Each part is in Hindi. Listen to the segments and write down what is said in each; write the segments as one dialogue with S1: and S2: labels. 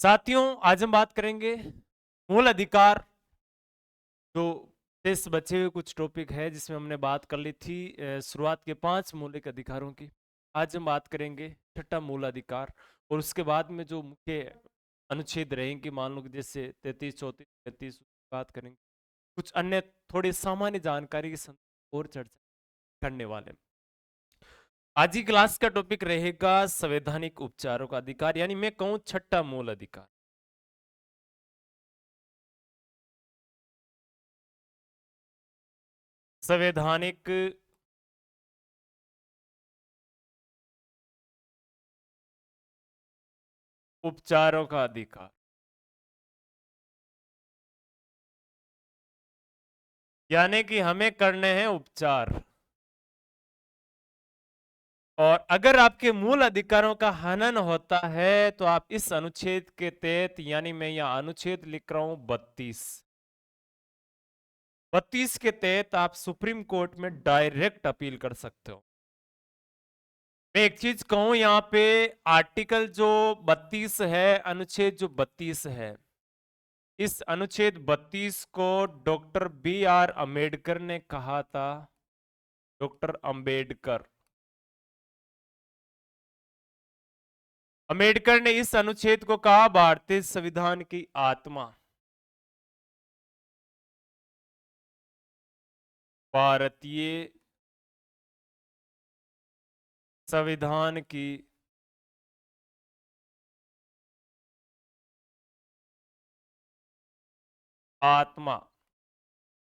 S1: साथियों, आज हम बात करेंगे मूल अधिकार। जो शेष बचे हुए कुछ टॉपिक है जिसमें हमने बात कर ली थी शुरुआत के 5 मौलिक अधिकारों की। आज हम बात करेंगे छठा मूल अधिकार, और उसके बाद में जो मुख्य अनुच्छेद रहेंगे, मान लो कि जैसे 33, 34, 35 बात करेंगे। कुछ अन्य थोड़ी सामान्य जानकारी के संदर्भ और चर्चा करने वाले हैं। आज की क्लास का टॉपिक रहेगा संवैधानिक उपचारों का अधिकार, यानी मैं कहूं छठा मूल अधिकार। संवैधानिक उपचारों का अधिकार, यानी कि हमें करने हैं उपचार, और अगर आपके मूल अधिकारों का हनन होता है तो आप इस अनुच्छेद के तहत, यानी मैं यहां अनुच्छेद लिख रहा हूं 32 के तहत आप सुप्रीम कोर्ट में डायरेक्ट अपील कर सकते हो। मैं एक चीज कहूं यहां पे, आर्टिकल जो 32 है, अनुच्छेद जो 32 है, इस अनुच्छेद 32 को डॉक्टर B.R. अम्बेडकर ने कहा था। डॉक्टर अम्बेडकर ने इस अनुच्छेद को कहा भारतीय संविधान की आत्मा। भारतीय संविधान की आत्मा,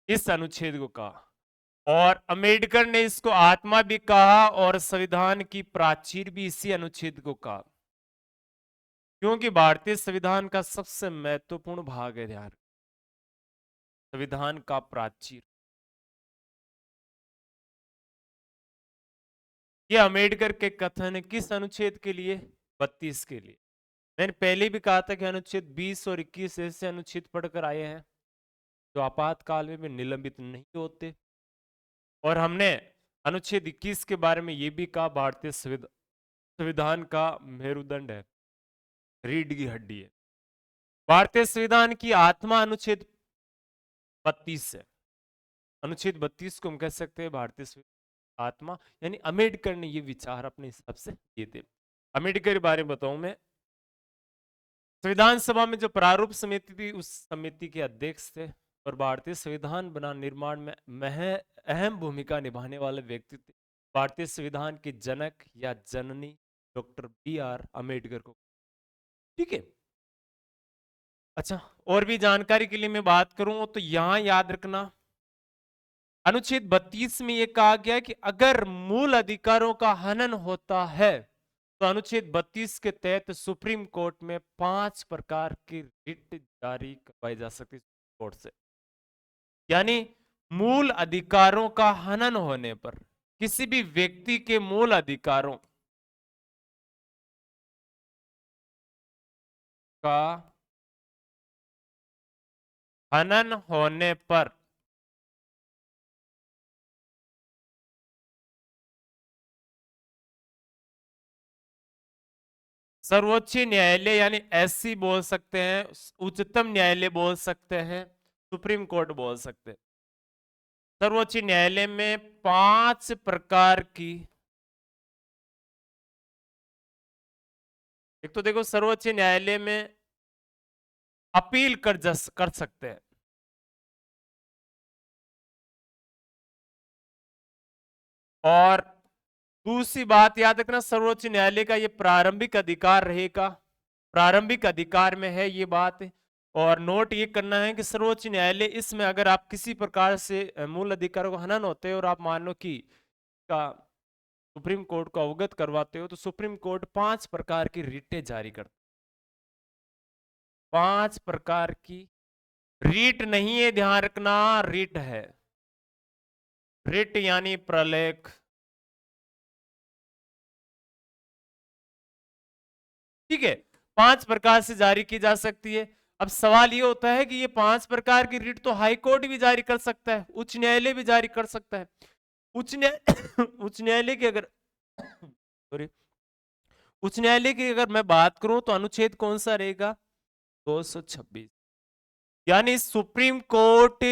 S1: इस अनुच्छेद को कहा। और अम्बेडकर ने इसको आत्मा भी कहा और संविधान की प्राचीर भी इसी अनुच्छेद को कहा, क्योंकि भारतीय संविधान का सबसे महत्वपूर्ण भाग है यार, संविधान का प्राचीर। ये अम्बेडकर के कथन किस अनुच्छेद के लिए? 32 के लिए। मैंने पहले भी कहा था कि अनुच्छेद 20 और 21 ऐसे अनुच्छेद पढ़कर आए हैं जो आपातकाल में भी निलंबित नहीं होते। और हमने अनुच्छेद 21 के बारे में यह भी कहा, भारतीय संविधान का मेरुदंड है, रीढ़ की हड्डी है। भारतीय संविधान की आत्मा अनुच्छेद 32 है। अनुच्छेद 32 को हम कह सकते हैं भारतीय संविधान आत्मा, यानी अम्बेडकर ने ये विचार अपने हिसाब से दिए थे। अम्बेडकर के बारे में बताऊं मैं, संविधान सभा में जो प्रारूप समिति थी, उस समिति के अध्यक्ष थे और भारतीय संविधान बना निर्माण में अहम भूमिका निभाने वाले व्यक्ति थे। भारतीय संविधान के जनक या जननी डॉक्टर B.R. अम्बेडकर को। ठीक है। अच्छा, और भी जानकारी के लिए मैं बात करूं तो यहां याद रखना, अनुच्छेद 32 में यह कहा गया कि अगर मूल अधिकारों का हनन होता है तो अनुच्छेद 32 के तहत सुप्रीम कोर्ट में 5 प्रकार की रिट जारी करवाई जा सकती है कोर्ट से। यानी मूल अधिकारों का हनन होने पर, किसी भी व्यक्ति के मूल अधिकारों का हनन होने पर सर्वोच्च न्यायालय, यानी एससी बोल सकते हैं, उच्चतम न्यायालय बोल सकते हैं, सुप्रीम कोर्ट बोल सकते हैं, सर्वोच्च न्यायालय में 5 प्रकार की, एक तो देखो सर्वोच्च न्यायालय में अपील कर सकते हैं। और दूसरी बात याद रखना, सर्वोच्च न्यायालय का ये प्रारंभिक अधिकार रहेगा, प्रारंभिक अधिकार में है ये बात। और नोट ये करना है कि सर्वोच्च न्यायालय इसमें अगर आप किसी प्रकार से मूल अधिकारों का हनन होते हैं और आप मान लो कि का सुप्रीम कोर्ट को अवगत करवाते हो, तो सुप्रीम कोर्ट 5 प्रकार की रिटें जारी करता। 5 प्रकार की रीट नहीं है, ध्यान रखना, रिट है। रिट यानी प्रलेख। ठीक है, 5 प्रकार से जारी की जा सकती है। अब सवाल ये होता है कि ये 5 प्रकार की रिट तो हाई कोर्ट भी जारी कर सकता है, उच्च न्यायालय भी जारी कर सकता है। उच्च न्याय उच्च न्यायालय की अगर सॉरी उच्च न्यायालय की अगर मैं बात करूं तो अनुच्छेद कौन सा रहेगा? 226, यानी सुप्रीम कोर्ट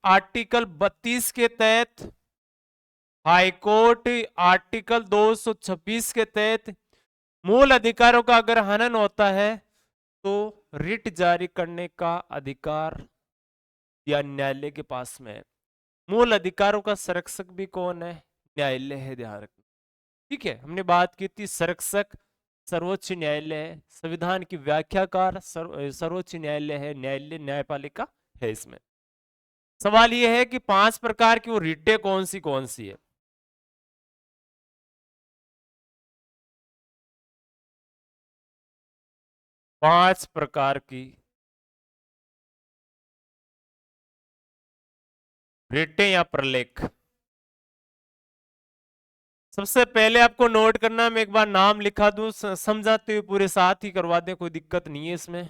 S1: आर्टिकल 32 के तहत, हाई कोर्ट आर्टिकल 226 के तहत मूल अधिकारों का अगर हनन होता है तो रिट जारी करने का अधिकार या न्यायालय के पास में है। मूल अधिकारों का संरक्षक भी कौन है? न्यायालय है, ध्यान रखना। ठीक है, हमने बात की थी संरक्षक सर्वोच्च न्यायालय है, संविधान की व्याख्याकार सर्वोच्च न्यायालय है, न्यायालय न्यायपालिका है। इसमें सवाल यह है कि 5 प्रकार की वो रिटें कौन सी है? पांच प्रकार की रिटें या प्रलेख। सबसे पहले आपको नोट करना, मैं एक बार नाम लिखा दूं, समझाते हुए पूरे साथ ही करवा दें, कोई दिक्कत नहीं है इसमें।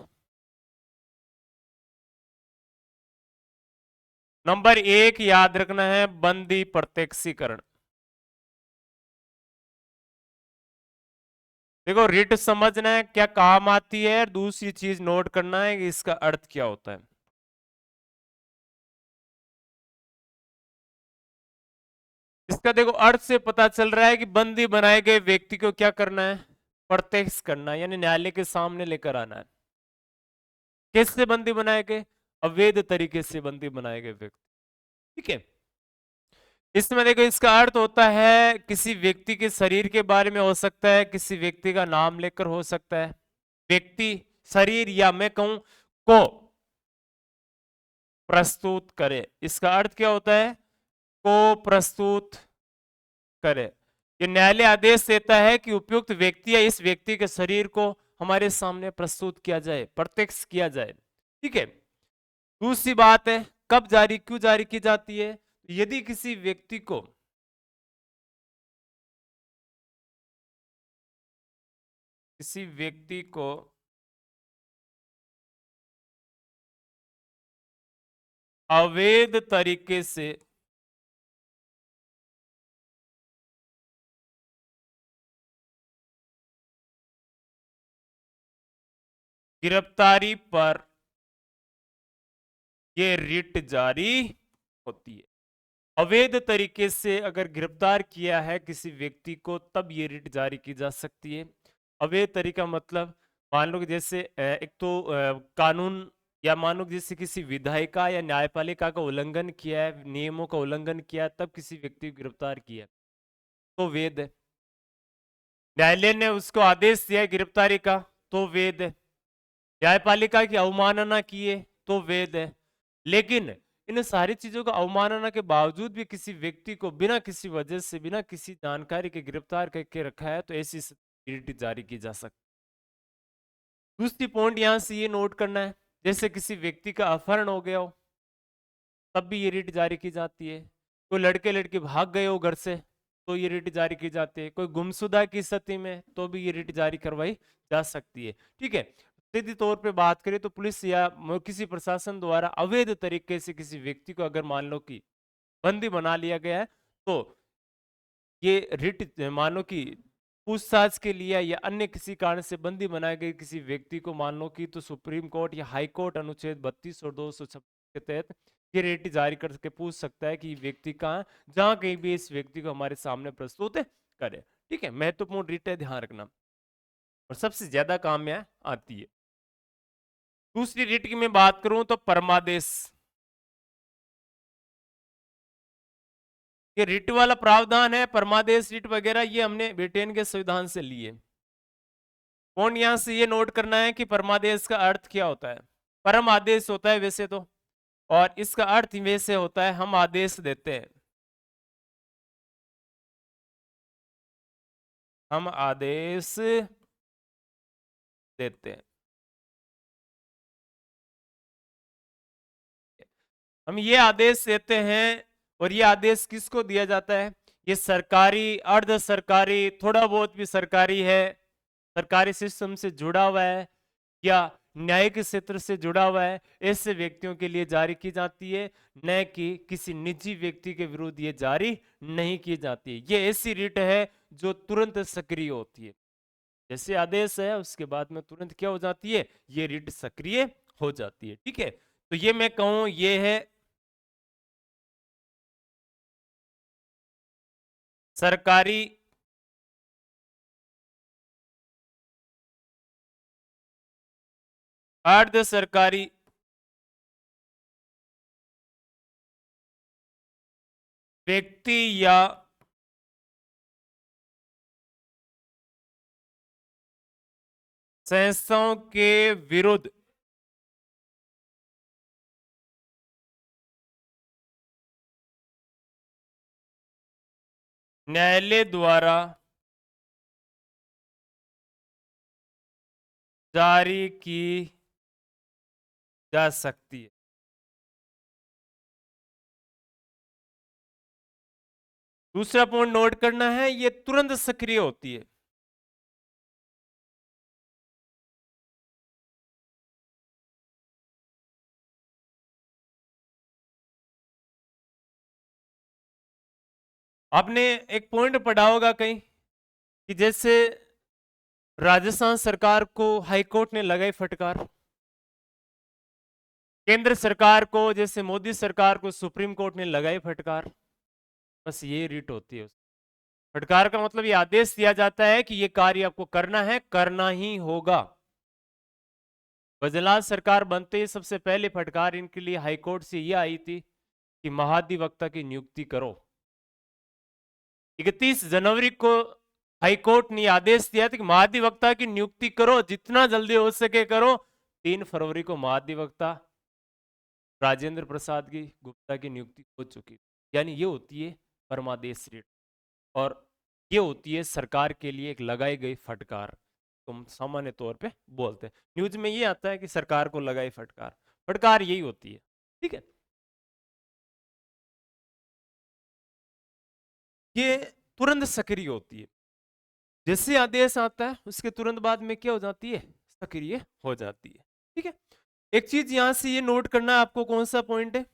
S1: नंबर 1 याद रखना है, बंदी प्रत्यक्षीकरण। देखो, रिट समझना है क्या काम आती है, दूसरी चीज नोट करना है कि इसका अर्थ क्या होता है। इसका देखो अर्थ से पता चल रहा है कि बंदी बनाए गए व्यक्ति को क्या करना है? प्रत्यक्ष करना है, यानी न्यायालय के सामने लेकर आना है। किससे बंदी बनाए गए? अवैध तरीके से बंदी बनाए गए व्यक्ति। ठीक है, इसमें देखो इसका अर्थ होता है किसी व्यक्ति के शरीर के बारे में हो सकता है, किसी व्यक्ति का नाम लेकर हो सकता है। व्यक्ति, शरीर, या मैं कहूं को प्रस्तुत करे, इसका अर्थ क्या होता है? को प्रस्तुत करे। ये न्यायालय आदेश देता है कि उपयुक्त व्यक्ति या इस व्यक्ति के शरीर को हमारे सामने प्रस्तुत किया जाए, प्रत्यक्ष किया जाए। ठीक है, दूसरी बात है कब जारी, क्यों जारी की जाती है? यदि किसी व्यक्ति को अवैध तरीके से गिरफ्तारी पर यह रिट जारी होती है। अवैध तरीके से अगर गिरफ्तार किया है किसी व्यक्ति को, तब ये रिट जारी की जा सकती है। अवैध तरीका मतलब मान लो कि जैसे एक तो कानून, या मान लो जैसे किसी विधायिका या न्यायपालिका का उल्लंघन किया है, नियमों का उल्लंघन किया है, तब किसी व्यक्ति को गिरफ्तार किया तो वैध है। न्यायालय ने उसको आदेश दिया है गिरफ्तारी का तो वैध है। न्यायपालिका की अवमानना किए तो वैध है। लेकिन इन सारी चीजों का अवमानना के बावजूद भी किसी व्यक्ति को बिना किसी वजह से, बिना किसी जानकारी के गिरफ्तार करके रखा है, तो ऐसी रिट जारी की जा सकती। दूसरी पॉइंट यहां से ये नोट करना है, जैसे किसी व्यक्ति का अपहरण हो गया हो तब भी ये रिट जारी की जाती है। कोई लड़के लड़के भाग गए हो घर से तो ये रिट जारी की जाती है। कोई गुमशुदा की स्थिति में तो भी ये रिट जारी करवाई जा सकती है। ठीक है, सीधी तौर पे बात करें तो पुलिस या किसी प्रशासन द्वारा अवैध तरीके से किसी व्यक्ति को अगर मान लो कि बंदी बना लिया गया है, तो ये रिट मान लो कि पूछताछ के लिए या अन्य किसी कारण से बंदी बनाए गए किसी व्यक्ति को मान लो कि, तो सुप्रीम कोर्ट या हाई कोर्ट अनुच्छेद 32 और 226 के तहत ये रिट जारी करके पूछ सकता है कि व्यक्ति कहाँ, जहां कहीं भी इस व्यक्ति को हमारे सामने प्रस्तुत करे। ठीक है, महत्वपूर्ण रिट है, ध्यान रखना, और सबसे ज्यादा काम में आती है। दूसरी रिट की मैं बात करूं तो परमादेश। ये रिट वाला प्रावधान है, परमादेश रिट वगैरह ये हमने ब्रिटेन के संविधान से लिए। कौन यहां से ये नोट करना है कि परमादेश का अर्थ क्या होता है? परम आदेश होता है वैसे तो, और इसका अर्थ वैसे होता है हम आदेश देते हैं, हम आदेश देते हैं। हम ये आदेश देते हैं, और ये आदेश किसको दिया जाता है? ये सरकारी, अर्ध सरकारी, थोड़ा बहुत भी सरकारी है, सरकारी सिस्टम से जुड़ा हुआ है या न्यायिक क्षेत्र से जुड़ा हुआ है, ऐसे व्यक्तियों के लिए जारी की जाती है, न कि किसी निजी व्यक्ति के विरुद्ध ये जारी नहीं की जाती है। ये ऐसी रिट है जो तुरंत सक्रिय होती है। जैसे आदेश है उसके बाद में तुरंत क्या हो जाती है, ये रिट सक्रिय हो जाती है। ठीक है, तो ये मैं कहूं ये है सरकारी अर्ध सरकारी व्यक्ति या संस्थाओं के विरुद्ध न्यायालय द्वारा जारी की जा सकती है। दूसरा पॉइंट नोट करना है, ये तुरंत सक्रिय होती है। आपने एक पॉइंट पढ़ा होगा कहीं कि जैसे राजस्थान सरकार को हाईकोर्ट ने लगाई फटकार, केंद्र सरकार को जैसे मोदी सरकार को सुप्रीम कोर्ट ने लगाई फटकार, बस ये रीट होती है। फटकार का मतलब ये आदेश दिया जाता है कि ये कार्य आपको करना है, करना ही होगा। बजलाल सरकार बनते ही सबसे पहले फटकार इनके लिए हाईकोर्ट से ये आई थी कि महाधिवक्ता की नियुक्ति करो। 31 जनवरी को हाईकोर्ट ने आदेश दिया था कि महाधिवक्ता की नियुक्ति करो, जितना जल्दी हो सके करो। 3 फरवरी को महाधिवक्ता राजेंद्र प्रसाद की गुप्ता की नियुक्ति हो चुकी, यानी ये होती है परमादेश रीट, और ये होती है सरकार के लिए एक लगाई गई फटकार। तुम सामान्य तौर पे बोलते हैं, न्यूज में ये आता है कि सरकार को लगाई फटकार, फटकार यही होती है। ठीक है, ये तुरंत सक्रिय होती है। जैसे आदेश आता है उसके तुरंत बाद में क्या हो जाती है, सक्रिय हो जाती है। ठीक है, एक चीज यहां से ये नोट करना है आपको, कौन सा पॉइंट है,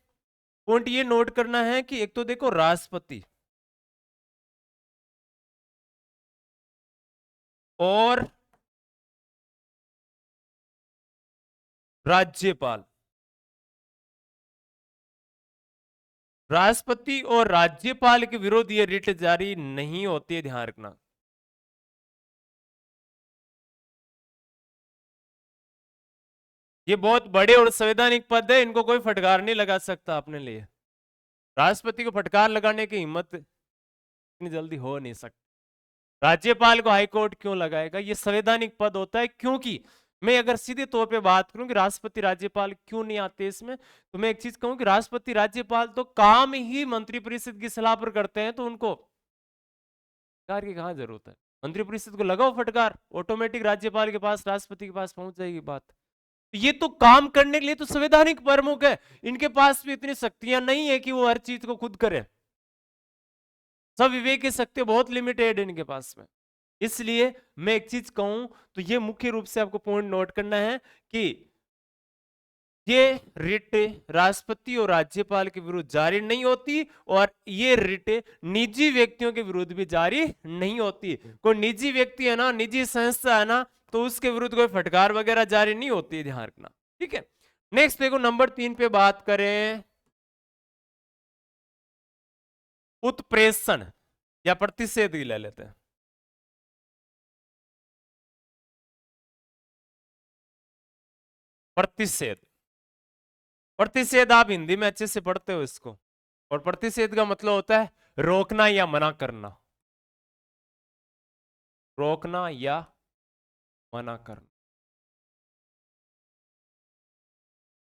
S1: पॉइंट ये नोट करना है कि एक तो देखो राष्ट्रपति और राज्यपाल, राष्ट्रपति और राज्यपाल के विरुद्ध ये रिट जारी नहीं होती है, ध्यान रखना। ये बहुत बड़े और संवैधानिक पद है, इनको कोई फटकार नहीं लगा सकता अपने लिए। राष्ट्रपति को फटकार लगाने की हिम्मत इतनी जल्दी हो नहीं सकती। राज्यपाल को हाईकोर्ट क्यों लगाएगा, ये संवैधानिक पद होता है। क्योंकि मैं अगर सीधे तौर पे बात करूं कि राष्ट्रपति राज्यपाल क्यों नहीं आते इसमें, तो मैं एक चीज कहूं कि राष्ट्रपति राज्यपाल तो काम ही मंत्रिपरिषद की सलाह पर करते हैं, तो उनको फटकार की कहां जरूरत है। मंत्रिपरिषद को लगाओ फटकार, ऑटोमेटिक राज्यपाल के पास राष्ट्रपति के पास पहुंच जाएगी बात। ये तो काम करने के लिए तो संवैधानिक प्रमुख है, इनके पास भी इतनी शक्तियां नहीं है कि वो हर चीज को खुद करे। सब विवेक की शक्ति बहुत लिमिटेड है इनके पास में। इसलिए मैं एक चीज कहूं तो ये मुख्य रूप से आपको पॉइंट नोट करना है कि ये रिट राष्ट्रपति और राज्यपाल के विरुद्ध जारी नहीं होती, और ये रिट निजी व्यक्तियों के विरुद्ध भी जारी नहीं होती। कोई निजी व्यक्ति है ना, निजी संस्था है ना, तो उसके विरुद्ध कोई फटकार वगैरह जारी नहीं होती, ध्यान रखना। ठीक है, नेक्स्ट देखो नंबर 3 पे बात करें, उत्प्रेषण या प्रतिषेध ही ले लेते हैं। प्रतिषेध, प्रतिषेध आप हिंदी में अच्छे से पढ़ते हो इसको, और प्रतिषेध का मतलब होता है रोकना या मना करना, रोकना या मना करना,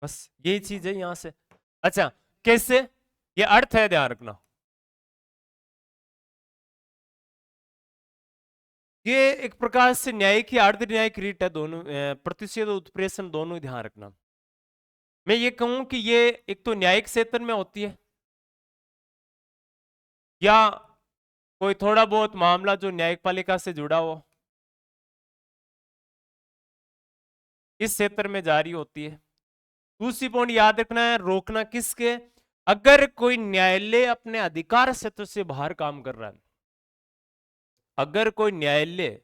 S1: बस यही चीज है यहां से। अच्छा, कैसे, ये अर्थ है, ध्यान रखना। ये एक प्रकार से न्यायिक या अर्ध न्यायिक रीट है, दोनों प्रतिषेध और उत्प्रेषण दोनों ही, ध्यान रखना। मैं ये कहूं कि ये एक तो न्यायिक क्षेत्र में होती है, या कोई थोड़ा बहुत मामला जो न्यायपालिका से जुड़ा हो, इस क्षेत्र में जारी होती है। दूसरी पॉइंट याद रखना है, रोकना किसके, अगर कोई न्यायालय अपने अधिकार क्षेत्र से बाहर काम कर रहा है, अगर कोई न्यायालय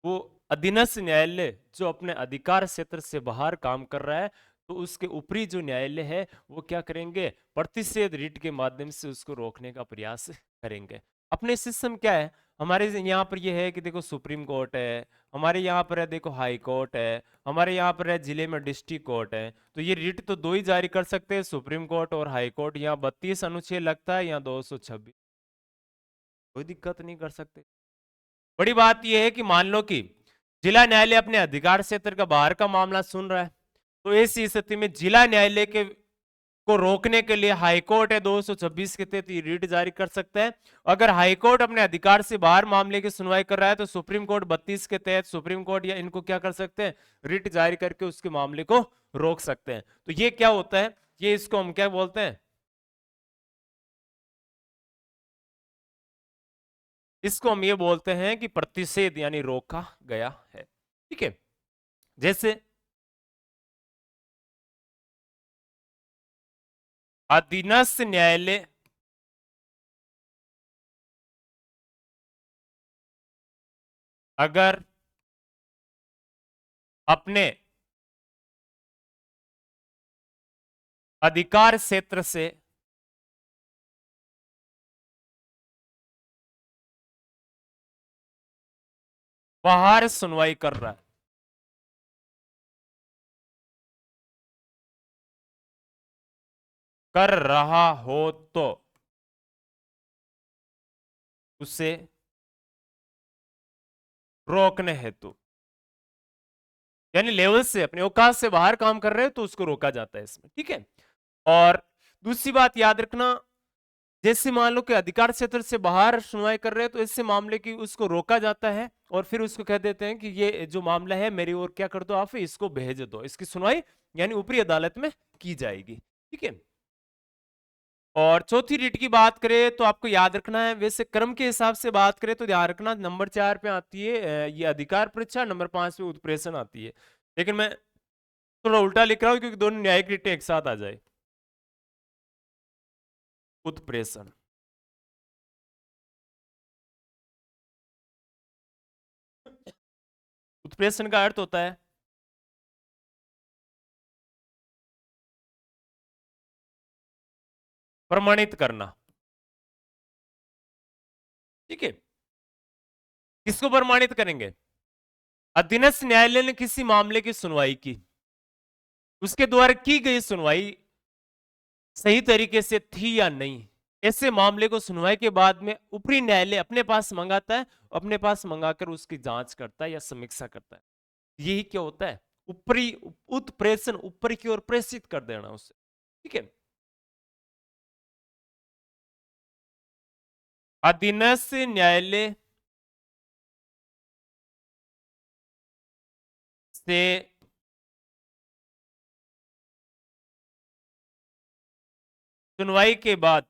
S1: वो अधीनस्थ न्यायालय जो अपने अधिकार क्षेत्र से बाहर काम कर रहा है, तो उसके ऊपरी जो न्यायालय है वो क्या करेंगे, प्रतिषेध रिट के माध्यम से उसको रोकने का प्रयास करेंगे। अपने सिस्टम क्या है, हमारे यहाँ पर ये है कि देखो सुप्रीम कोर्ट है, हमारे यहाँ पर है देखो हाई कोर्ट है, हमारे यहाँ पर है जिले में डिस्ट्रिक्ट कोर्ट है। तो ये रिट तो दो ही जारी कर सकते हैं, सुप्रीम कोर्ट और हाई कोर्ट। यहाँ 32 अनुच्छेद लगता है, यहाँ 226, कोई दिक्कत नहीं कर सकते। बड़ी बात यह है कि मान लो कि जिला न्यायालय अपने अधिकार क्षेत्र का बाहर का मामला सुन रहा है, तो ऐसी स्थिति में जिला न्यायालय के को रोकने के लिए हाईकोर्ट है 226 के तहत रिट जारी कर सकता है। अगर हाईकोर्ट अपने अधिकार से बाहर मामले की सुनवाई कर रहा है, तो सुप्रीम कोर्ट 32 के तहत सुप्रीम कोर्ट या इनको क्या कर सकते हैं, रिट जारी करके उसके मामले को रोक सकते हैं। तो ये क्या होता है, ये इसको हम क्या बोलते हैं, इसको हम ये बोलते हैं कि प्रतिषेध यानी रोका गया है। ठीक है, जैसे अधीनस्थ न्यायालय अगर अपने अधिकार क्षेत्र से बाहर सुनवाई कर रहा है, कर रहा हो, तो उसे रोकने हेतु, यानी लेवल से अपने औकात से बाहर काम कर रहे हैं तो उसको रोका जाता है इसमें। ठीक है, और दूसरी बात याद रखना, जैसे मान लो कि अधिकार क्षेत्र से बाहर सुनवाई कर रहे हैं तो इससे मामले की उसको रोका जाता है, और फिर उसको कह देते हैं कि ये जो मामला है मेरी ओर क्या कर दो, आप इसको भेज दो, इसकी सुनवाई यानी ऊपरी अदालत में की जाएगी। ठीक है, और चौथी रीट की बात करें तो आपको याद रखना है, वैसे क्रम के हिसाब से बात करें तो ध्यान रखना, नंबर 4 पे आती है ये अधिकार परीक्षा, नंबर 5 पे उत्प्रेषण आती है। लेकिन मैं थोड़ा उल्टा लिख रहा हूं क्योंकि दोनों न्यायिक रीटें एक साथ आ जाए। उत्प्रेषण, उत्प्रेषण का अर्थ होता है प्रमाणित करना। ठीक है, किसको प्रमाणित करेंगे, अधीनस्थ न्यायालय ने किसी मामले की सुनवाई की, उसके द्वारा की गई सुनवाई सही तरीके से थी या नहीं, ऐसे मामले को सुनवाई के बाद में ऊपरी न्यायालय अपने पास मंगाता है, अपने पास मंगाकर उसकी जांच करता है या समीक्षा करता है। यही क्या होता है, ऊपरी उत्प्रेषण, ऊपर की ओर प्रेषित कर देना उसे। ठीक है, अधीनस्थ न्यायालय से सुनवाई के बाद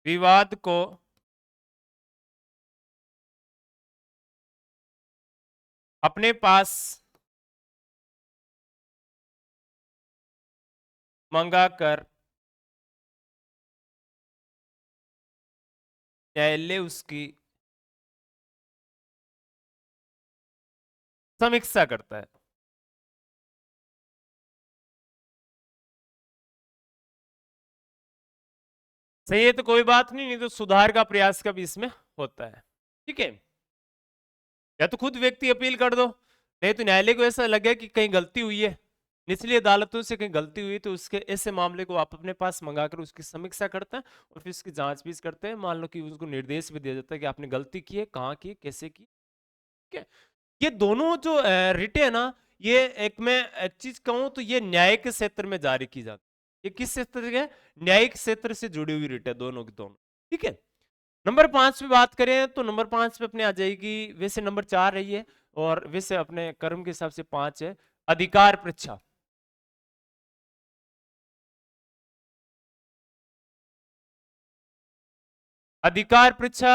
S1: विवाद को अपने पास मंगाकर न्यायालय उसकी समीक्षा करता है। सही है तो कोई बात नहीं, नहीं तो सुधार का प्रयास का भी इसमें होता है। ठीक है, या तो खुद व्यक्ति अपील कर दो, नहीं तो न्यायालय को ऐसा लगे कि कहीं गलती हुई है, निचली अदालतों से कहीं गलती हुई, तो उसके ऐसे मामले को आप अपने पास मंगाकर उसकी समीक्षा करते हैं और फिर उसकी जांच भी करते हैं। मान लो कि उसको निर्देश भी दिया जाता है कि आपने गलती की है, कहाँ की, कैसे की। ठीक है, ये दोनों जो रिटे है ना, ये एक मैं एक चीज कहूं तो ये न्यायिक क्षेत्र में जारी की जाती है। ये किस क्षेत्र से है, न्यायिक क्षेत्र से जुड़ी हुई रिट है दोनों की दोनों। ठीक है, नंबर 5 पे बात करें तो नंबर 5 पे अपने आ जाएगी, वैसे नंबर 4 रही है और वैसे अपने कर्म के हिसाब से 5 है, अधिकार परीक्षा। अधिकार परीक्षा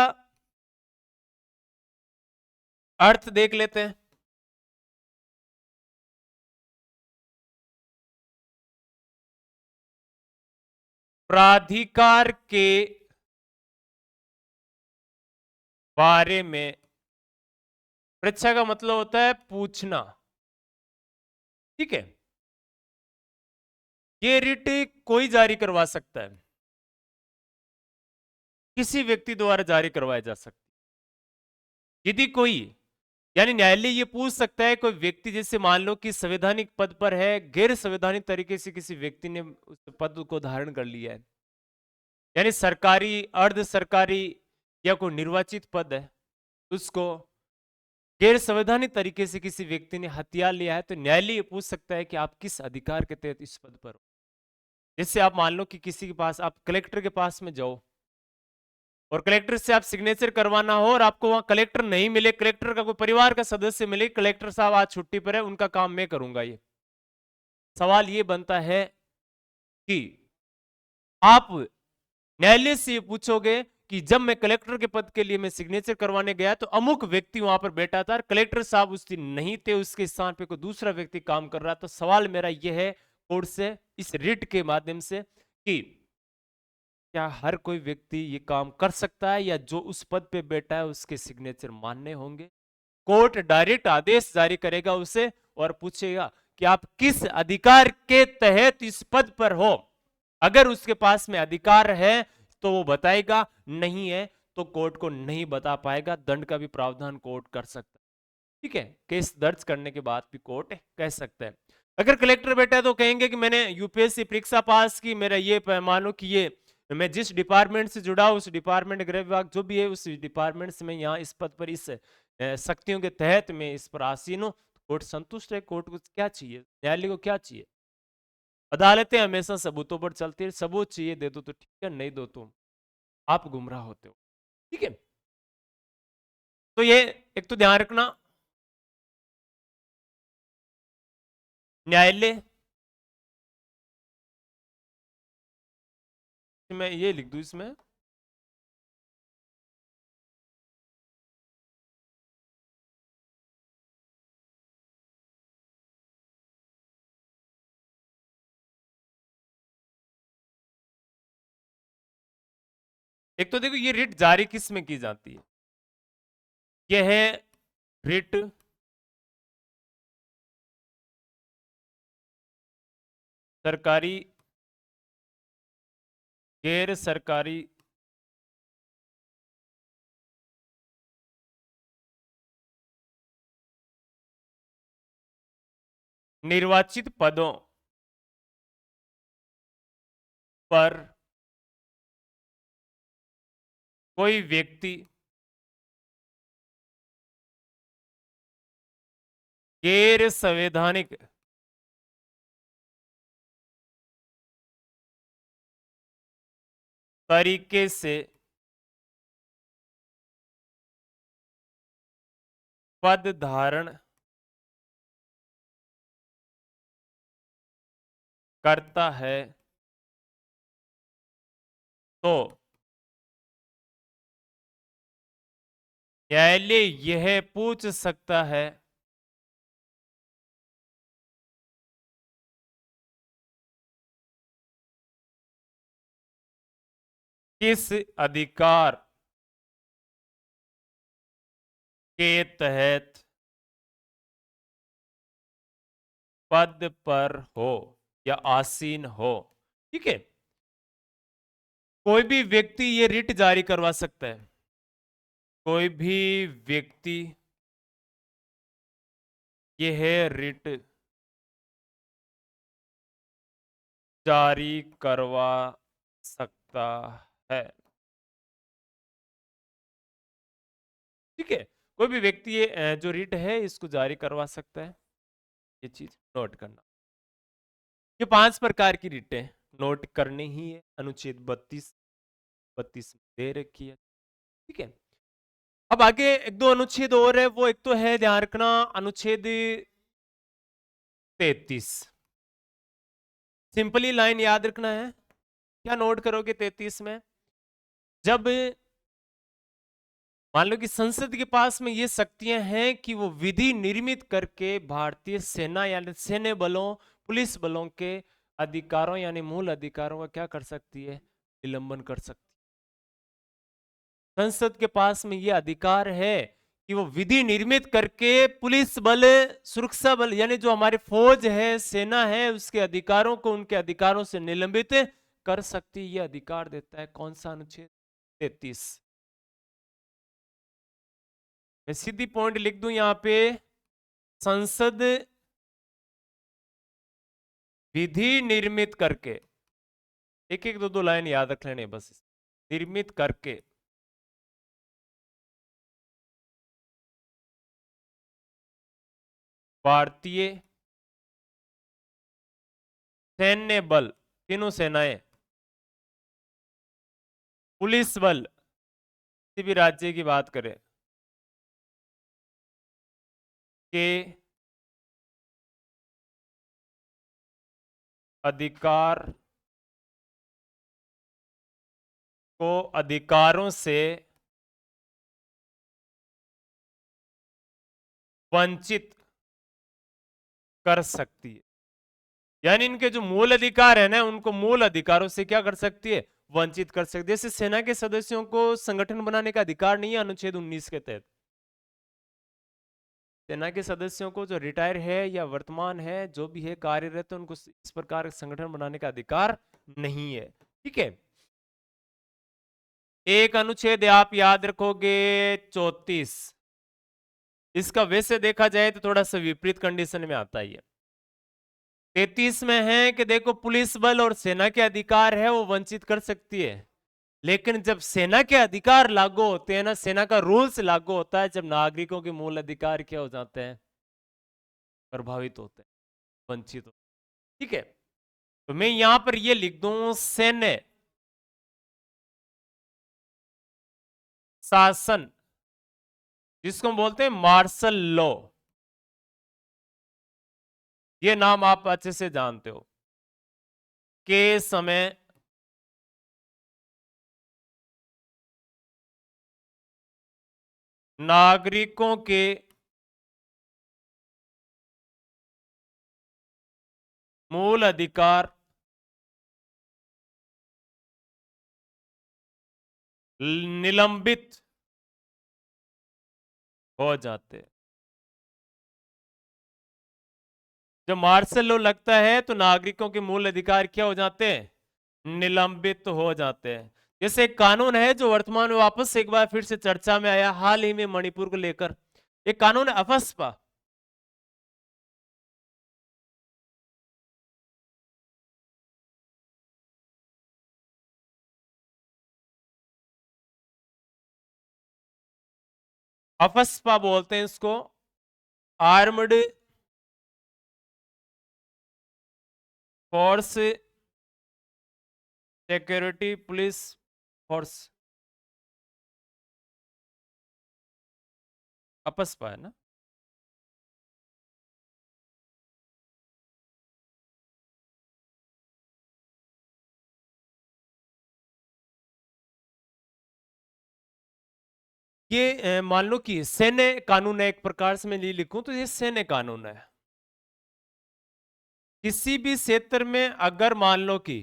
S1: अर्थ देख लेते हैं। प्राधिकार के बारे में, परीक्षा का मतलब होता है पूछना, ठीक है। ये रिट कोई जारी करवा सकता है, किसी व्यक्ति द्वारा जारी करवाया जा सकता है। यदि कोई, यानी न्यायालय ये पूछ सकता है, कोई व्यक्ति जैसे मान लो कि संवैधानिक पद पर है, गैर संवैधानिक तरीके से किसी व्यक्ति ने उस पद को धारण कर लिया है, यानी सरकारी, अर्ध सरकारी या कोई निर्वाचित पद है, उसको गैर संवैधानिक तरीके से किसी व्यक्ति ने हथिया लिया है, तो न्यायालय ये पूछ सकता है कि आप किस अधिकार के तहत इस पद पर हो। जैसे आप मान लो कि किसी के पास, आप कलेक्टर के पास में जाओ और कलेक्टर से आप सिग्नेचर करवाना हो और आपको वहां कलेक्टर नहीं मिले, कलेक्टर का कोई परिवार का सदस्य मिले, कलेक्टर साहब आज छुट्टी पर है, उनका काम मैं करूंगा। ये सवाल ये बनता है कि आप न्यायालय से ये पूछोगे कि जब मैं कलेक्टर के पद के लिए मैं सिग्नेचर करवाने गया तो अमुक व्यक्ति वहां पर बैठा था, कलेक्टर साहब उस दिन नहीं थे, उसके स्थान पे कोई दूसरा व्यक्ति काम कर रहा। तो सवाल मेरा यह है कोर्ट से, इस रिट के माध्यम से, कि क्या हर कोई व्यक्ति ये काम कर सकता है या जो उस पद पे बैठा है उसके सिग्नेचर मानने होंगे। कोर्ट डायरेक्ट आदेश जारी करेगा उसे और पूछेगा कि आप किस अधिकार के तहत इस पद पर हो। अगर उसके पास में अधिकार है तो वो बताएगा, नहीं है तो कोर्ट को नहीं बता पाएगा। दंड का भी प्रावधान कोर्ट कर सकता है, ठीक है। केस दर्ज करने के बाद भी कोर्ट कह सकता है। अगर कलेक्टर बैठा है तो कहेंगे कि मैंने यूपीएससी परीक्षा पास की, मेरा ये मानो कि ये मैं जिस डिपार्टमेंट से जुड़ा उस डिपार्टमेंट, गृह विभाग जो भी है उस डिपार्टमेंट से मैं यहाँ इस पद पर, इस शक्तियों के तहत मैं इस पर आसीन हूँ। कोर्ट संतुष्ट है। कोर्ट को क्या चाहिए, न्यायालय को क्या चाहिए? अदालतें हमेशा सबूतों पर चलती है, सबूत चाहिए दे दो तो ठीक है, नहीं दो तो आप गुमराह होते हो, ठीक है। तो ये एक तो ध्यान रखना, न्यायालय, मैं ये लिख दूं इसमें, एक तो देखो ये रिट जारी किस में की जाती है, यह है रिट सरकारी, गैर सरकारी निर्वाचित पदों पर कोई व्यक्ति गैर संवैधानिक तरीके से पद धारण करता है तो न्यायालय यह पूछ सकता है किस अधिकार के तहत पद पर हो या आसीन हो, ठीक है। कोई भी व्यक्ति ये रिट जारी करवा सकता है, कोई भी व्यक्ति यह रिट जारी करवा सकता है, ठीक है। कोई भी व्यक्ति ये जो रिट है इसको जारी करवा सकता है, ये चीज नोट करना। ये 5 प्रकार की रिटें नोट करनी ही है, अनुच्छेद 32 दे रखी है, ठीक है। अब आगे एक दो अनुच्छेद और है, वो एक तो है ध्यान रखना अनुच्छेद 33। सिंपली लाइन याद रखना है, क्या नोट करोगे 33 में? जब मान लो कि संसद के पास में ये शक्तियां हैं कि वो विधि निर्मित करके भारतीय सेना या सैन्य बलों, पुलिस बलों के अधिकारों यानी मूल अधिकारों का क्या कर सकती है, निलंबन कर सकती है। संसद के पास में ये अधिकार है कि वो विधि निर्मित करके पुलिस बल, सुरक्षा बल यानी जो हमारी फौज है, सेना है, उसके अधिकारों को उनके अधिकारों से निलंबित कर सकती है। ये अधिकार देता है कौन सा अनुच्छेद, 33। मैं सीधी पॉइंट लिख दूं यहां पे, संसद विधि निर्मित करके, एक एक दो दो लाइन याद रख लेने बस, निर्मित करके भारतीय सैन्य बल, तीनों सेनाएं, पुलिस बल, किसी भी राज्य की बात करें, के अधिकार को अधिकारों से वंचित कर सकती है। यानी इनके जो मूल अधिकार है ना, उनको मूल अधिकारों से क्या कर सकती है, वंचित कर सकती है। जैसे सेना के सदस्यों को संगठन बनाने का अधिकार नहीं है अनुच्छेद 19 के तहत। सेना के सदस्यों को जो रिटायर है या वर्तमान है, जो भी है कार्यरत, उनको इस प्रकार संगठन बनाने का अधिकार नहीं है। ठीक है, एक अनुच्छेद आप याद रखोगे 34, इसका वैसे देखा जाए तो थोड़ा सा विपरीत कंडीशन में आता है। 33 में है कि देखो पुलिस बल और सेना के अधिकार है वो वंचित कर सकती है, लेकिन जब सेना के अधिकार लागू होते हैं ना, सेना का रूल्स लागू होता है, जब नागरिकों के मूल अधिकार क्या हो जाते हैं, प्रभावित होते हैं, वंचित होते हैं। ठीक है, तो मैं यहां पर ये लिख दूं, सैन्य शासन, जिसको हम बोलते हैं मार्शल लॉ, ये नाम आप अच्छे से जानते हो, के समय नागरिकों के मूल अधिकार निलंबित हो जाते हैं। जब मार्शल लॉ लगता है तो नागरिकों के मूल अधिकार क्या हो जाते हैं, निलंबित हो जाते हैं। जैसे एक कानून है जो वर्तमान में वापस एक बार फिर से चर्चा में आया हाल ही में मणिपुर को लेकर, एक कानून है अफस्पा। अफस्पा बोलते हैं इसको, armed force security police force, AFSPA है ना। ये मान लो कि सैन्य कानून है, एक प्रकार से मैं लिखूं तो ये सैन्य कानून है। किसी भी क्षेत्र में अगर मान लो कि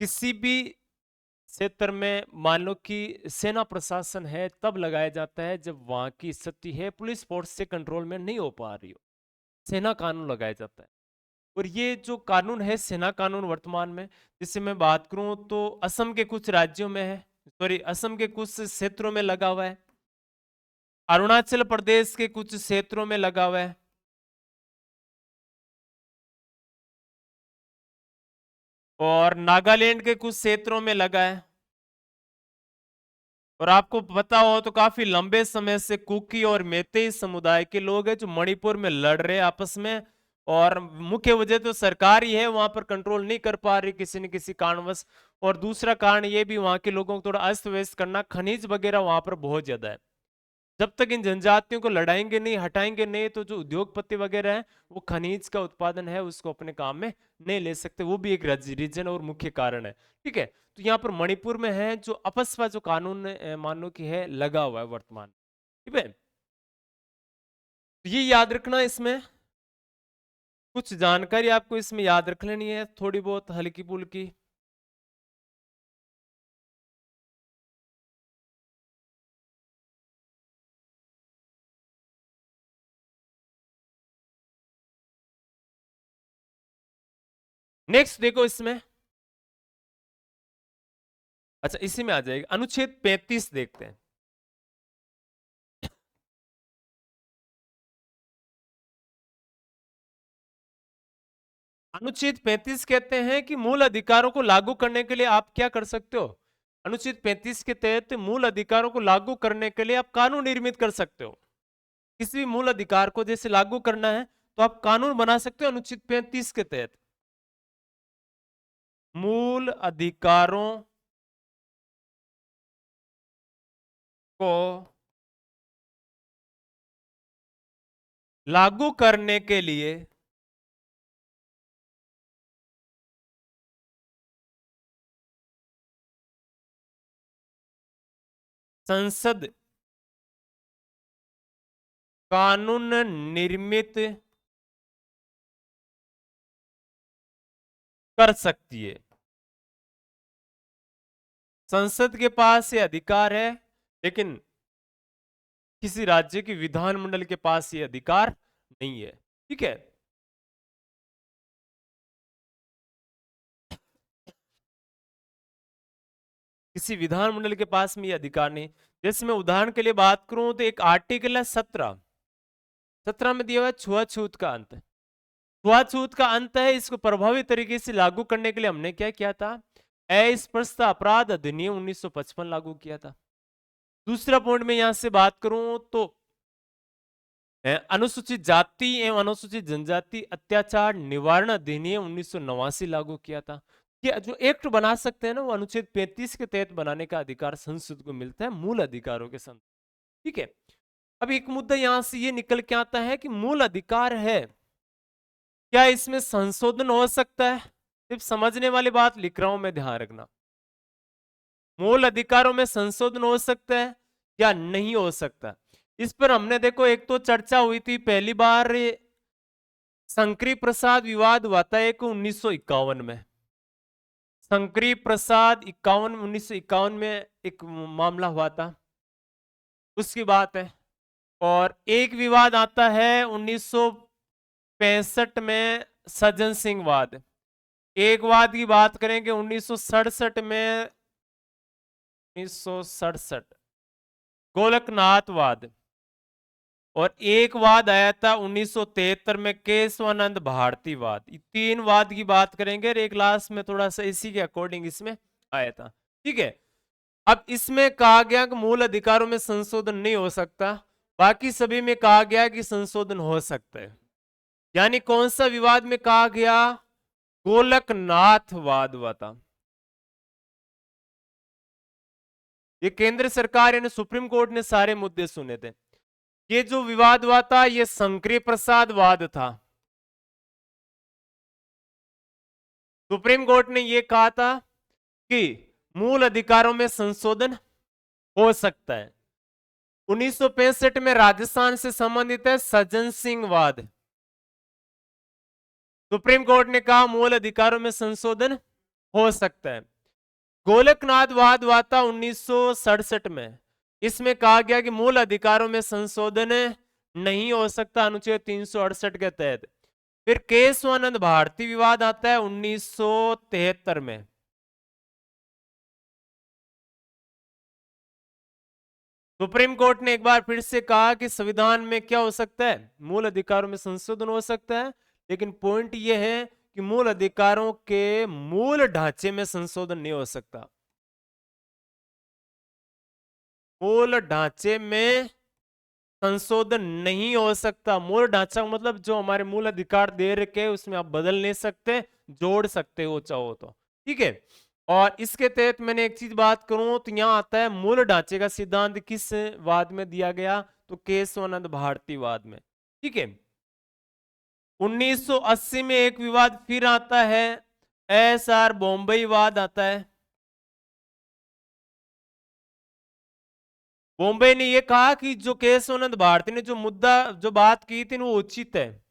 S1: किसी भी क्षेत्र में मान लो कि सेना प्रशासन है, तब लगाया जाता है जब वहां की स्थिति है पुलिस फोर्स से कंट्रोल में नहीं हो पा रही हो, सेना कानून लगाया जाता है। और ये जो कानून है सेना कानून वर्तमान में, जिससे मैं बात करूं तो असम के कुछ राज्यों में है, सॉरी असम के कुछ क्षेत्रों में लगा हुआ है, अरुणाचल प्रदेश के कुछ क्षेत्रों में लगा हुआ है, और नागालैंड के कुछ क्षेत्रों में लगा है। और आपको पता हो तो काफी लंबे समय से कुकी और मेतेई समुदाय के लोग हैं जो मणिपुर में लड़ रहे हैं आपस में, और मुख्य वजह तो सरकार ही है, वहां पर कंट्रोल नहीं कर पा रही किसी न किसी कारणवश। और दूसरा कारण ये भी वहां के लोगों को थोड़ा अस्त व्यस्त करना, खनिज वगैरह वहां पर बहुत ज्यादा है। जब तक इन जनजातियों को लड़ाएंगे नहीं, हटाएंगे नहीं, तो जो उद्योगपति वगैरह है वो खनिज का उत्पादन है उसको अपने काम में नहीं ले सकते, वो भी एक रीजन और मुख्य कारण है। ठीक है, तो यहाँ पर मणिपुर में है जो अपस्पा जो कानून मान लो कि है लगा हुआ है वर्तमान। ठीक है, तो ये याद रखना इसमें। कुछ जानकारी आपको इसमें याद रख लेनी है, थोड़ी बहुत हल्की फुल्की। नेक्स्ट देखो इसमें, अच्छा इसी में आ जाएगा, अनुच्छेद 35 देखते हैं। अनुच्छेद 35 कहते हैं कि मूल अधिकारों को लागू करने के लिए आप क्या कर सकते हो। अनुच्छेद 35 के तहत मूल अधिकारों को लागू करने के लिए आप कानून निर्मित कर सकते हो। किसी भी मूल अधिकार को जैसे लागू करना है तो आप कानून बना सकते हो अनुच्छेद 35 के तहत। मूल अधिकारों को लागू करने के लिए संसद कानून निर्मित कर सकती है। संसद के पास ये अधिकार है, लेकिन किसी राज्य की विधानमंडल के पास ये अधिकार नहीं है। ठीक है, किसी विधानमंडल के पास में ये अधिकार नहीं। जैसे मैं उदाहरण के लिए बात करूं तो एक आर्टिकल है 17 में दिया हुआ है छुआछूत का अंत। छुआछूत का अंत है, इसको प्रभावी तरीके से लागू करने के लिए हमने क्या किया था, अस्पृश्यता अपराध अधिनियम 1955 लागू किया था। दूसरा पॉइंट में यहां से बात करूं तो अनुसूचित जाति एवं अनुसूचित जनजाति अत्याचार निवारण अधिनियम 1989 लागू किया था। कि जो एक्ट बना सकते हैं ना, वो अनुच्छेद 35 के तहत बनाने का अधिकार संसद को मिलता है, मूल अधिकारों के संदर्भ। ठीक है, अब एक मुद्दा यहां से ये निकल के आता है कि मूल अधिकार है, क्या इसमें संशोधन हो सकता है। सिर्फ समझने वाली बात लिख रहा हूं मैं, ध्यान रखना। मूल अधिकारों में संशोधन हो सकता है या नहीं हो सकता, इस पर हमने देखो एक तो चर्चा हुई थी पहली बार, शंकरी प्रसाद विवाद हुआ था एक 1951 में। शंकरी प्रसाद 1951 में एक मामला हुआ था, उसकी बात है। और एक विवाद आता है 1965 में, सज्जन सिंह वाद। एक वाद की बात करेंगे 1967 में, 1967 गोलकनाथ वाद। और एक वाद आया था 1973 में केशवानंद भारती वाद। तीन वाद की बात करेंगे और एक लास्ट में थोड़ा सा इसी के अकॉर्डिंग इसमें आया था। ठीक है, अब इसमें कहा गया कि मूल अधिकारों में संशोधन नहीं हो सकता, बाकी सभी में कहा गया कि संशोधन हो सकता है। यानी कौन सा विवाद में कहा गया, गोलकनाथ वाद हुआ था। ये केंद्र सरकार यानी सुप्रीम कोर्ट ने सारे मुद्दे सुने थे। ये जो विवाद हुआ था ये शंकरी प्रसाद वाद था। सुप्रीम कोर्ट ने यह कहा था कि मूल अधिकारों में संशोधन हो सकता है। 1965 में राजस्थान से संबंधित है सज्जन सिंह वाद। सुप्रीम कोर्ट ने कहा मूल अधिकारों में संशोधन हो सकता है। गोलकनाथ वाद हुआ था 1967 में, इसमें कहा गया कि मूल अधिकारों में संशोधन नहीं हो सकता अनुच्छेद 368 के तहत। फिर केशवानंद भारती विवाद आता है 1973 में। सुप्रीम कोर्ट ने एक बार फिर से कहा कि संविधान में क्या हो सकता है, मूल अधिकारों में संशोधन हो सकता है, लेकिन पॉइंट यह है कि मूल अधिकारों के मूल ढांचे में संशोधन नहीं हो सकता। मूल ढांचे में संशोधन नहीं हो सकता। मूल ढांचा मतलब जो हमारे मूल अधिकार दे रखे उसमें आप बदल नहीं सकते, जोड़ सकते हो चाहो तो। ठीक है, और इसके तहत मैंने एक चीज बात करूं तो यहां आता है मूल ढांचे का सिद्धांत किस वाद में दिया गया, तो केशवानंद भारती वाद में। ठीक है, 1980 में एक विवाद फिर आता है, एसआर बॉम्बई वाद आता है। बॉम्बे ने यह कहा कि जो केशवानंद भारती ने जो मुद्दा जो बात की थी वो उचित है।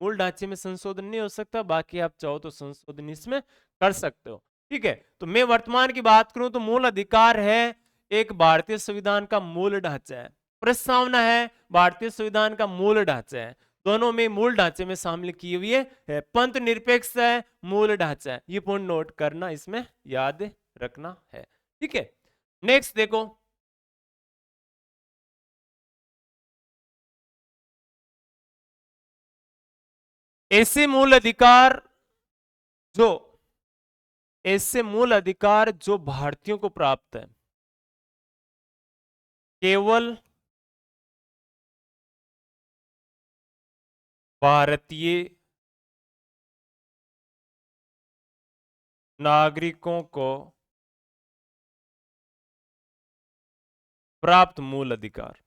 S1: मूल ढांचे में संशोधन नहीं हो सकता, बाकी आप चाहो तो संशोधन इसमें कर सकते हो। ठीक है, तो मैं वर्तमान की बात करूं तो मूल अधिकार है एक भारतीय संविधान का मूल ढांचा है, प्रस्तावना है भारतीय संविधान का मूल ढांचा है, दोनों में मूल ढांचे में शामिल की हुई है। पंथ निरपेक्ष है, मूल ढांचा है, ये पॉइंट नोट करना, इसमें याद रखना है। ठीक है, नेक्स्ट देखो, ऐसे मूल अधिकार जो ऐसे मूल अधिकार जो भारतीयों को प्राप्त है केवल भारतीय नागरिकों को प्राप्त मूल अधिकार,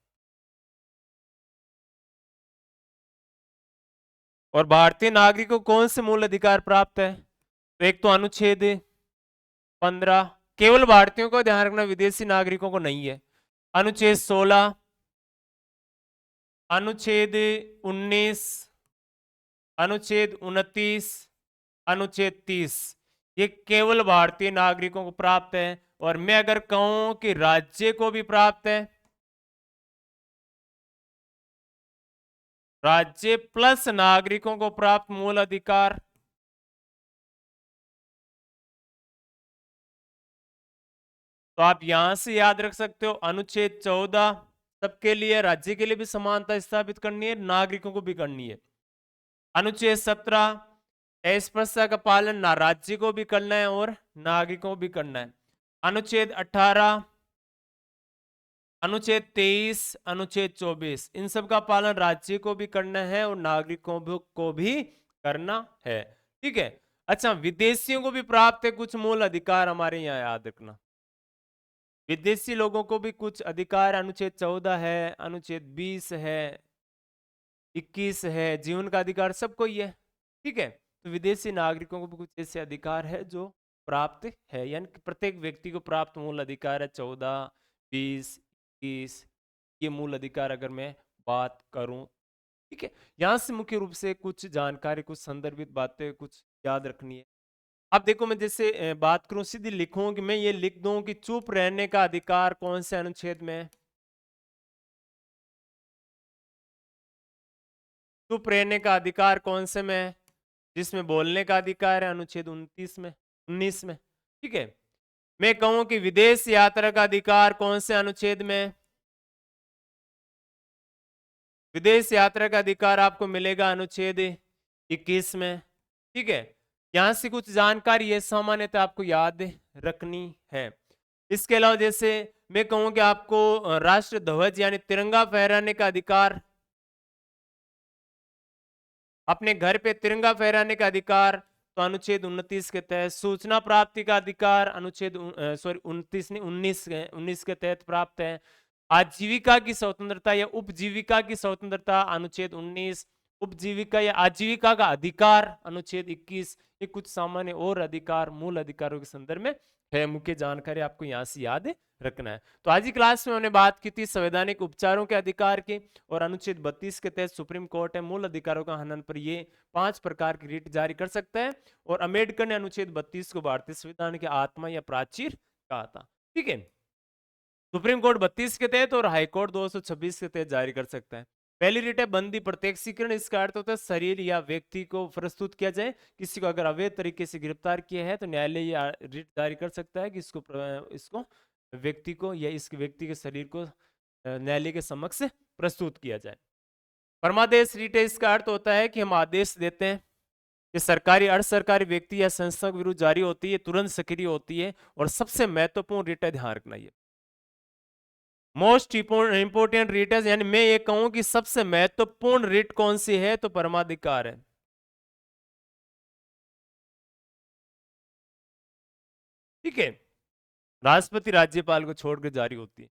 S1: और भारतीय नागरिकों को कौन से मूल अधिकार प्राप्त है? तो एक तो अनुच्छेद 15, केवल भारतीयों को ध्यान रखना, विदेशी नागरिकों को नहीं है। अनुच्छेद 16, अनुच्छेद 19, अनुच्छेद 29, अनुच्छेद 30, ये केवल भारतीय नागरिकों को प्राप्त है। और मैं अगर कहूं कि राज्य को भी प्राप्त है, राज्य प्लस नागरिकों को प्राप्त मूल अधिकार, तो आप यहां से याद रख सकते हो अनुच्छेद 14 सबके लिए, राज्य के लिए भी समानता स्थापित करनी है, नागरिकों को भी करनी है। अनुच्छेद 17 अस्पृश्यता का पालन ना राज्य को भी करना है और नागरिकों को भी करना है। अनुच्छेद 18, अनुच्छेद 23, अनुच्छेद 24, इन सब का पालन राज्य को भी करना है और नागरिकों को भी करना है। ठीक है, अच्छा, विदेशियों को भी प्राप्त है कुछ मूल अधिकार, हमारे यहाँ याद रखना, विदेशी लोगों को भी कुछ अधिकार, अनुच्छेद 14 है, अनुच्छेद 20 है, 21 है, जीवन का अधिकार सबको ही है। ठीक है, तो विदेशी नागरिकों को भी कुछ ऐसे अधिकार है जो प्राप्त है, यानी कि प्रत्येक व्यक्ति को प्राप्त मूल अधिकार है 14, 20, 21, ये मूल अधिकार अगर मैं बात करूं। ठीक है, यहां से मुख्य रूप से कुछ जानकारी, कुछ संदर्भित बातें कुछ याद रखनी है। अब देखो, मैं जैसे बात करूं, सीधी लिखूं कि मैं ये लिख दूं कि चुप रहने का अधिकार कौन से अनुच्छेद में है? चुप रहने का अधिकार कौन से में है? जिसमें बोलने का अधिकार है अनुच्छेद 29 में, 19 में। ठीक है, मैं कहूं कि विदेश यात्रा का अधिकार कौन से अनुच्छेद में है? विदेश यात्रा का अधिकार आपको मिलेगा अनुच्छेद 21 में। ठीक है, यहां से कुछ जानकारी है सामान्यतः आपको याद रखनी है। इसके अलावा जैसे मैं कहूं कि आपको राष्ट्र ध्वज यानी तिरंगा फहराने का अधिकार, अपने घर पे तिरंगा फहराने का अधिकार, तो अनुच्छेद 29 के तहत। सूचना प्राप्ति का अधिकार अनुच्छेद 29 नहीं 19 के तहत प्राप्त है। आजीविका की स्वतंत्रता या उपजीविका की स्वतंत्रता अनुच्छेद 19, उपजीविका या आजीविका का अधिकार अनुच्छेद 21। ये कुछ सामान्य और अधिकार मूल अधिकारों के संदर्भ में है, मुख्य जानकारी आपको यहाँ से याद रखना है। तो आज की क्लास में हमने बात की थी संवैधानिक उपचारों के अधिकार की, और अनुच्छेद 32 के तहत सुप्रीम कोर्ट है मूल अधिकारों का हनन पर ये 5 प्रकार की रिट जारी कर सकता है। और अम्बेडकर ने अनुच्छेद 32 को भारतीय संविधान की आत्मा या प्राचीर कहा था। ठीक है, सुप्रीम कोर्ट 32 के तहत और हाईकोर्ट 226 के तहत जारी कर सकता है। पहली रिट है बंदी प्रत्यक्षीकरण। इसका अर्थ होता है शरीर या व्यक्ति को प्रस्तुत किया जाए, किसी को अगर अवैध तरीके से गिरफ्तार किया है तो न्यायालय या रिट जारी कर सकता है कि इसको व्यक्ति को या इस व्यक्ति के शरीर को न्यायालय के समक्ष प्रस्तुत किया जाए। परमादेश रिट है। इसका अर्थ होता है कि हम आदेश देते हैं कि सरकारी अर्ध सरकारी व्यक्ति या संस्था के विरुद्ध जारी होती है, तुरंत सक्रिय होती है। और सबसे महत्वपूर्ण रिट है, ध्यान रखना, ये मोस्ट इंपोर्टेंट रिट है, यानी मैं ये कहूं कि सबसे महत्वपूर्ण रिट कौन सी है, तो परमाधिकार है। ठीक है, राष्ट्रपति राज्यपाल को छोड़कर जारी होती है।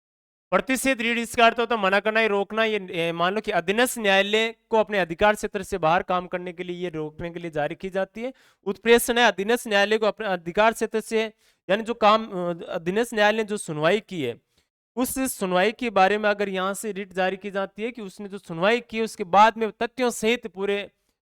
S1: प्रतिषेध रीट इसका अर्थ होता है मना करना, ये रोकना। ये मान लो कि अधीनस्थ न्यायालय को अपने अधिकार क्षेत्र से बाहर काम करने के लिए ये रोकने के लिए जारी की जाती है। उत्प्रेषण है, अधीनस्थ न्यायालय को अपने अधिकार क्षेत्र से, यानी जो काम अधीनस्थ न्यायालय ने जो सुनवाई की है उस सुनवाई के बारे में अगर यहाँ से रिट जारी की जाती है कि उसने जो सुनवाई की उसके बाद में तथ्यों सहित पूरे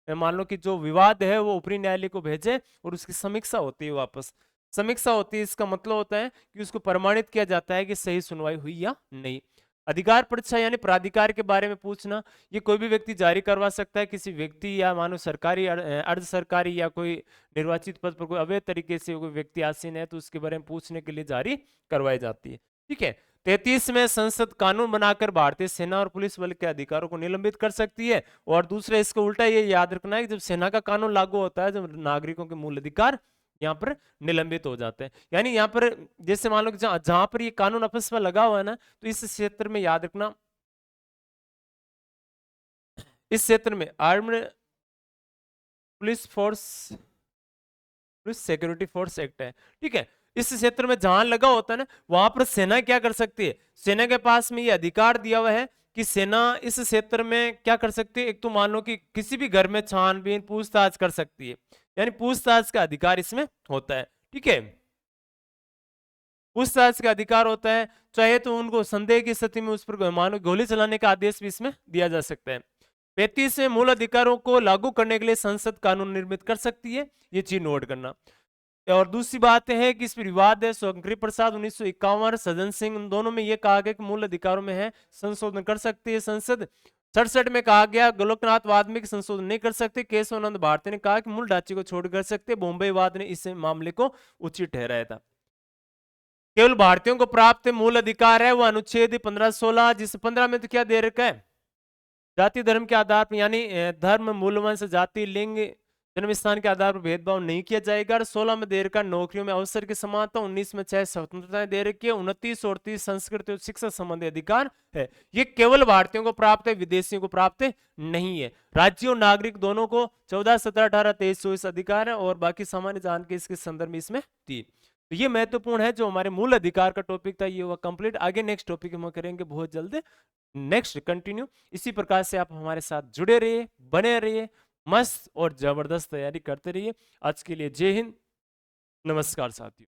S1: मान लो कि जो विवाद है वो ऊपरी न्यायालय को भेजे और उसकी समीक्षा होती है वापस। समीक्षा होती है, इसका मतलब होता है कि उसको प्रमाणित किया जाता है कि सही सुनवाई हुई या नहीं। अधिकार परीक्षा यानी प्राधिकार के बारे में पूछना, ये कोई भी व्यक्ति जारी करवा सकता है किसी व्यक्ति या मानो सरकारी अर्ध सरकारी या कोई निर्वाचित पद पर कोई अवैध तरीके से कोई व्यक्ति आसीन है तो उसके बारे में पूछने के लिए जारी करवाई जाती है। ठीक है। 33 में संसद कानून बनाकर भारतीय सेना और पुलिस बल के अधिकारों को निलंबित कर सकती है। और दूसरा इसको उल्टा ये याद रखना है कि जब सेना का कानून लागू होता है, जब नागरिकों के मूल अधिकार यहाँ पर निलंबित हो जाते हैं। यानी यहाँ पर जैसे मान लो कि जहां पर ये कानून आपस में लगा हुआ है ना, तो इस क्षेत्र में याद रखना, इस क्षेत्र में armed police force, police security force act है। ठीक है। इस क्षेत्र में जहां लगा होता है ना, वहां पर सेना क्या कर सकती है, सेना के पास में ये अधिकार दिया हुआ है कि सेना इस क्षेत्र में क्या कर सकती है, एक तो मान लो कि किसी भी घर में छानबीन पूछताछ कर सकती है, यानी पूछताछ का अधिकार इसमें होता है। ठीक है। पूछताछ का अधिकार होता है, चाहे तो उनको संदेह की स्थिति में उस पर मानो गोली चलाने का आदेश भी इसमें दिया जा सकता है। 35 में मूल अधिकारों को लागू करने के लिए संसद कानून निर्मित कर सकती है, ये चीज नोट करना। और दूसरी बात है कि इस पर विवाद है, शंकरी प्रसाद 1951, सज्जन सिंह, उन दोनों में यह कहा गया कि मूल अधिकारों में है संशोधन कर सकती है संसद। 67 में कहा गया गोलकनाथ वाद में संशोधन नहीं कर सकते। केशवानंद भारती ने कहा कि मूल ढांचे को छोड़ कर सकते। बॉम्बे वाद ने इस मामले को उचित ठहराया था। केवल भारतीयों को प्राप्त मूल अधिकार है वो अनुच्छेद 1516, जिस 15 में तो क्या दे रखा है, जाति धर्म के आधार पर, यानी धर्म मूलवंश जाति लिंग जन्म स्थान के आधार पर भेदभाव नहीं किया जाएगा। 16 में दे रखा नौकरियों में अवसर की समानता। 19 में 6 स्वतंत्रताएं दे रखी है। 29 और 30 संस्कृति और शिक्षा संबंधी अधिकार है। ये केवल भारतीयों को प्राप्त है, विदेशियों को प्राप्त नहीं है। राज्यों नागरिक दोनों को 14 17 18 23 24 अधिकार है और बाकी सामान्य जान के इसके संदर्भ में इसमें 3। तो ये महत्वपूर्ण है, जो हमारे मूल अधिकार का टॉपिक था ये हुआ कंप्लीट। आगे नेक्स्ट टॉपिक हम करेंगे बहुत जल्द, नेक्स्ट कंटिन्यू। इसी प्रकार से आप हमारे साथ जुड़े रहिए, बने रहिए, मस्त और जबरदस्त तैयारी करते रहिए। आज के लिए जय हिंद, नमस्कार साथियों।